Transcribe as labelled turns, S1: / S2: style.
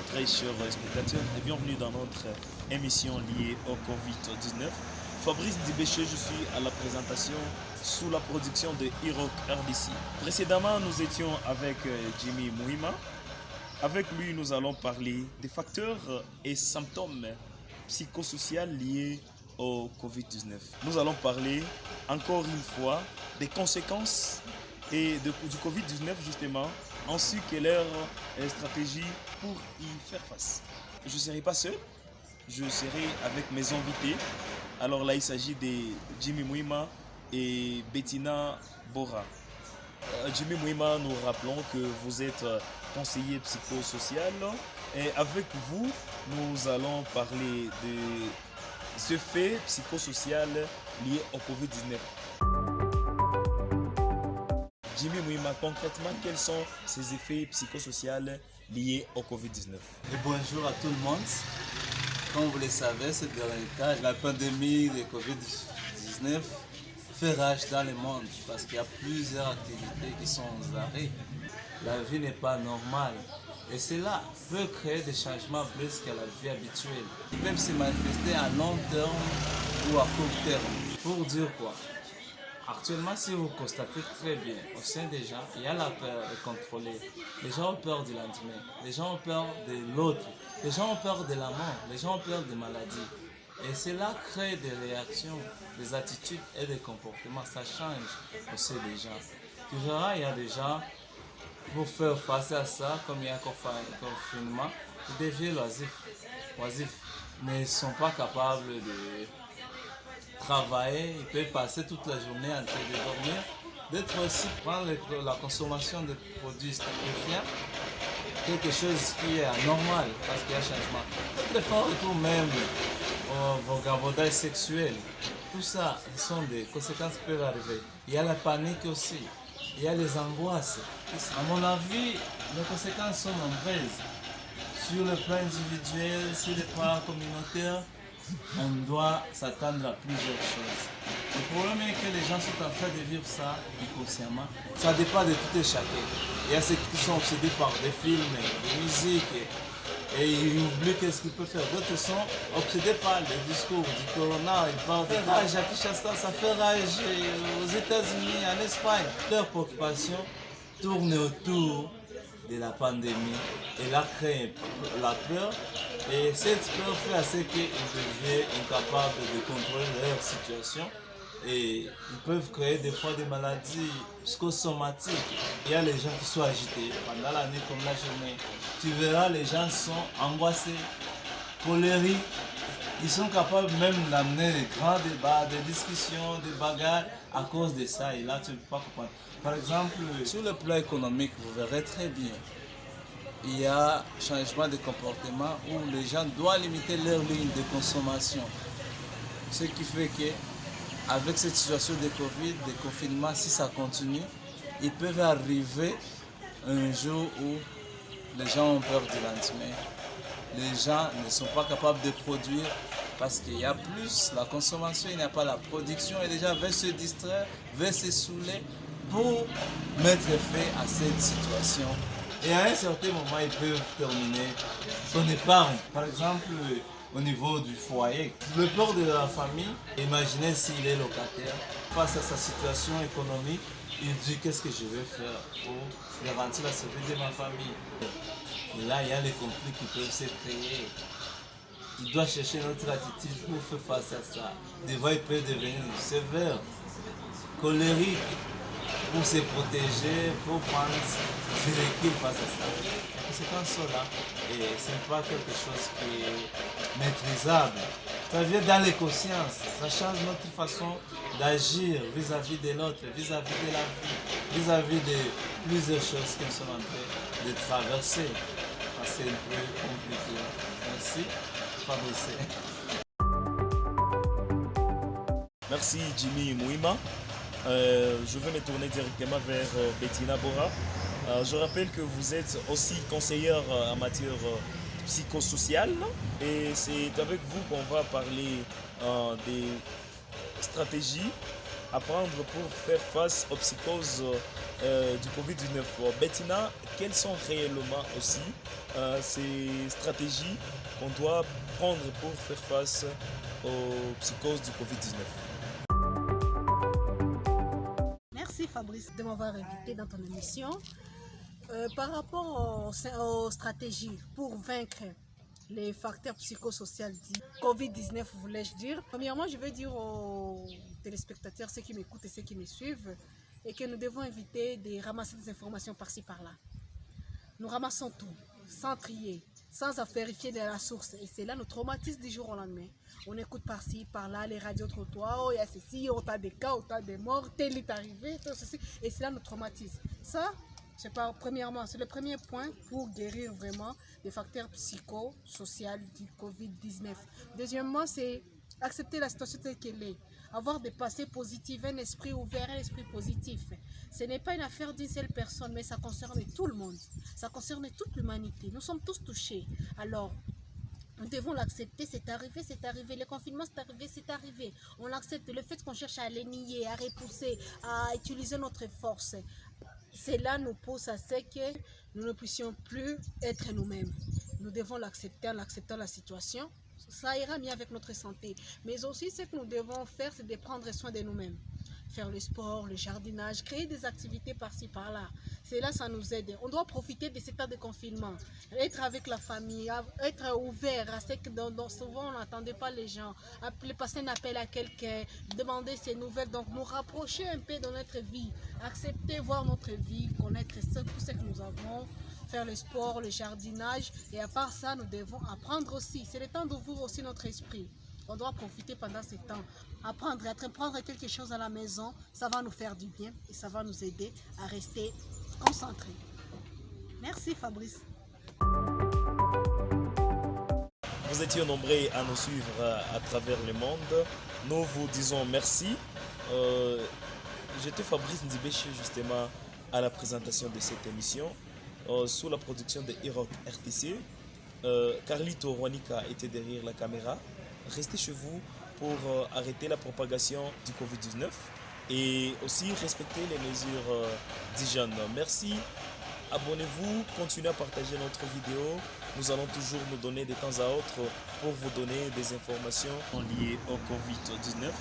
S1: très chers spectateurs et bienvenue dans notre émission liée au Covid-19. Fabrice Dibéché, je suis à la présentation sous la production de Hiroc RDC. Précédemment, nous étions avec Jimmy Mouima. Avec lui, nous allons parler des facteurs et symptômes psychosociaux liés au Covid-19. Nous allons parler encore une fois des conséquences du Covid-19 justement, ainsi que leur stratégie pour y faire face. Je ne serai pas seul, je serai avec mes invités. Alors là, il s'agit de Jimmy Mouima et Bettina Bora. Jimmy Mouima, nous rappelons que vous êtes conseiller psychosocial et avec vous, nous allons parler de ce fait psychosocial lié au Covid-19. Jimmy Mouima, concrètement, quels sont ces effets psychosociaux liés au Covid-19?
S2: Et bonjour à tout le monde. Comme vous le savez, ces derniers temps, la pandémie de Covid-19 fait rage dans le monde parce qu'il y a plusieurs activités qui sont en arrêt. La vie n'est pas normale et cela peut créer des changements brusques à la vie habituelle. Ils peuvent se manifester à long terme ou à court terme. Pour dire quoi? Actuellement, si vous constatez très bien, au sein des gens, il y a la peur de contrôler. Les gens ont peur du lendemain, les gens ont peur de l'autre, les gens ont peur de la mort, les gens ont peur des maladies. Et cela crée des réactions, des attitudes et des comportements. Ça change au sein des gens. Tu verras, il y a des gens, pour faire face à ça, comme il y a un confinement, ils deviennent oisifs, mais ils ne sont pas capables de travailler, ils peuvent passer toute la journée en train de dormir, d'être aussi prendre la consommation de produits stupéfiants, quelque chose qui est anormal parce qu'il y a un changement. Très fort retour même au vagabondage sexuel. Tout ça, ce sont des conséquences qui peuvent arriver. Il y a la panique aussi, il y a les angoisses. À mon avis, les conséquences sont nombreuses. Sur le plan individuel, sur le plan communautaire, on doit s'attendre à plusieurs choses. Le problème est que les gens sont en train de vivre ça inconsciemment. Ça dépend de tout et chacun. Il y a ceux qui sont obsédés par des films, des musiques, et ils oublient qu'est-ce qu'ils peuvent faire. D'autres sont obsédés par le discours du corona. Ils parlent de rage à Kinshasa, ça fait rage aux États-Unis, en Espagne. Leur préoccupation tourne autour de la pandémie et là crée la peur et cette peur fait à ce qu'ils deviennent incapables de contrôler leur situation et ils peuvent créer des fois des maladies psychosomatiques. Il y a les gens qui sont agités pendant la nuit comme la journée. Tu verras, les gens sont angoissés, colériques. Ils sont capables même d'amener des grands débats, des discussions, des bagarres à cause de ça. Et là, tu ne peux pas comprendre. Par exemple, sur le plan économique, vous verrez très bien, il y a un changement de comportement où les gens doivent limiter leur ligne de consommation. Ce qui fait qu'avec cette situation de Covid, de confinement, si ça continue, ils peuvent arriver un jour où les gens ont peur du lendemain. Les gens ne sont pas capables de produire parce qu'il y a plus la consommation, il n'y a pas la production et les gens veulent se distraire, veulent se saouler pour mettre fin à cette situation. Et à un certain moment, ils peuvent terminer son épargne. Par exemple, au niveau du foyer, le peur de la famille, imaginez s'il est locataire, face à sa situation économique, il dit qu'est-ce que je vais faire pour garantir la sécurité de ma famille. Et là, il y a les conflits qui peuvent se créer. Il doit chercher notre attitude pour faire face à ça. Des fois, il peut devenir sévère, colérique, pour se protéger, pour prendre du recul face à ça. Les conséquences sont là et ce n'est pas quelque chose qui est maîtrisable. Ça vient dans les consciences, ça change notre façon d'agir vis-à-vis de l'autre, vis-à-vis de la vie, vis-à-vis de plusieurs choses que nous sommes en train de traverser. C'est un peu compliqué. Merci, Fabrice.
S1: Merci Jimmy Mouima. Je vais me tourner directement vers Bettina Bora. Je rappelle que vous êtes aussi conseillère en matière psychosociale et c'est avec vous qu'on va parler des stratégies à prendre pour faire face aux psychoses du Covid-19. Bettina, quelles sont réellement aussi ces stratégies qu'on doit prendre pour faire face aux psychoses du Covid-19?
S3: Merci Fabrice de m'avoir invité dans ton émission. Par rapport aux stratégies pour vaincre les facteurs psychosociaux du Covid-19, voulais-je dire. Premièrement, je veux dire aux téléspectateurs, ceux qui m'écoutent et ceux qui me suivent, et que nous devons éviter de ramasser des informations par-ci par-là. Nous ramassons tout, sans trier, sans vérifier de la source. Et c'est là nous traumatise du jour au lendemain. On écoute par-ci, par-là, les radios trottoirs, oh, il y a ceci, autant de cas, autant de morts, tel est arrivé, tout ceci. Et c'est là nous traumatise. Ça, premièrement, c'est le premier point pour guérir vraiment les facteurs psychosociaux du Covid-19. Deuxièmement, c'est accepter la situation telle qu'elle est. Avoir des passés positifs, un esprit ouvert, un esprit positif. Ce n'est pas une affaire d'une seule personne, mais ça concerne tout le monde. Ça concerne toute l'humanité. Nous sommes tous touchés. Alors, nous devons l'accepter, c'est arrivé. Le confinement, c'est arrivé. On l'accepte. Le fait qu'on cherche à les nier, à repousser, à utiliser notre force, cela nous pousse à ce que nous ne puissions plus être nous-mêmes. Nous devons l'accepter en acceptant la situation. Ça ira mieux avec notre santé. Mais aussi, ce que nous devons faire, c'est de prendre soin de nous-mêmes. Faire le sport, le jardinage, créer des activités par-ci, par-là. C'est là, ça nous aide. On doit profiter de cet état de confinement. Être avec la famille, être ouvert à ce que souvent on n'entendait pas les gens. Passer un appel à quelqu'un, demander ses nouvelles. Donc, nous rapprocher un peu de notre vie. Accepter, voir notre vie, connaître tout ce que nous avons. Faire le sport, le jardinage. Et à part ça, nous devons apprendre aussi. C'est le temps d'ouvrir aussi notre esprit. On doit profiter pendant ce temps. Apprendre quelque chose à la maison, ça va nous faire du bien et ça va nous aider à rester concentrés. Merci Fabrice.
S1: Vous étiez nombreux à nous suivre à travers le monde. Nous vous disons merci. J'étais Fabrice Ndibéché justement à la présentation de cette émission sous la production de Iroc RTC. Carlito Rwanika était derrière la caméra. Restez chez vous pour arrêter la propagation du Covid-19 et aussi respecter les mesures d'hygiène. Merci, abonnez-vous, continuez à partager notre vidéo. Nous allons toujours nous donner de temps à autre pour vous donner des informations liées au Covid-19.